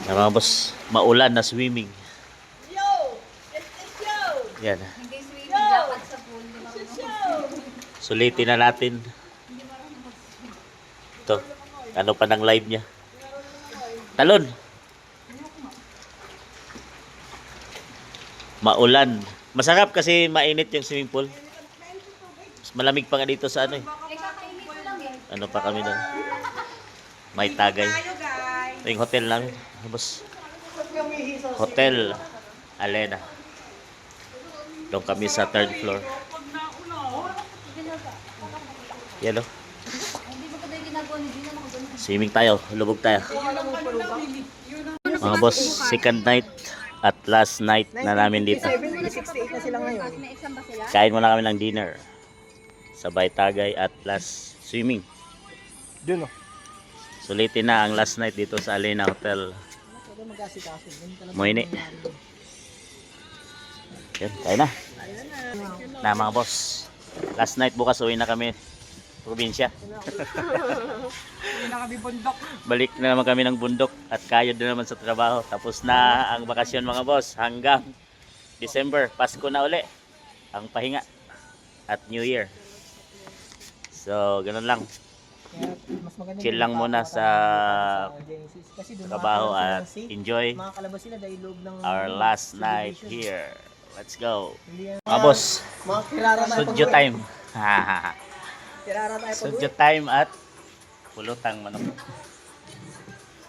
Mga boss, maulan na swimming. Yo! Let's go! Yan. Hindi swimming, dapat sa pool. Di ba? Sulitin na natin. Ito. Ano pa ng live niya? Talon! Maulan. Masarap kasi mainit yung swimming pool. Mas malamig pa nga dito sa ano eh. Eh, kakainit ko lang eh. Ano pa kami doon? May tagay. Tayo guys! Ito yung hotel namin. Boss. Hotel Alena. Doon kami sa third floor. Yan o. Hindi ba kada yung ginagawa ni Gina? Nakagano. Swimming tayo. Lubog tayo. Mga boss, second night at last night na namin dito. 68 na sila ngayon. May exam ba sila? Kain muna kami ng dinner. Sabay tagay at last swimming. Doon o. Sulitin na ang last night dito sa Alena Hotel. Moine. Yan, tayo na. Na mga boss. Last night bukas uwi na kami. Probinsya. Balik na naman kami ng bundok at kayod na naman sa trabaho. Tapos na ang bakasyon mga boss hanggang December. Pasko na uli ang pahinga at New Year. So, ganun lang. Chill lang muna sa trabaho at enjoy our last night here. Let's go. Mga boss, sudyo time. Sudyo time at pulutang manok.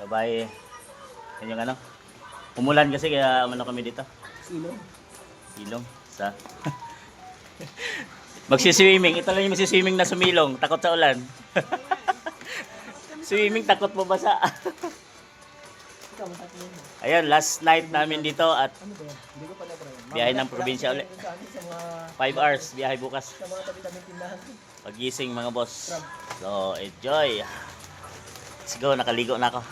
Sabay, yan yung ano. Umulan kasi kaya ano kami dito. Silong. Sa magsiswimming. Ito lang yung magsiswimming na sumilong. Takot sa ulan. Swimming, takot mabasa. Ayun, last night namin dito at biyahe ng probinsya ulit. 5 hours, biyahe bukas. Pagising mga boss. So, enjoy. Let's go, nakaligo na ako.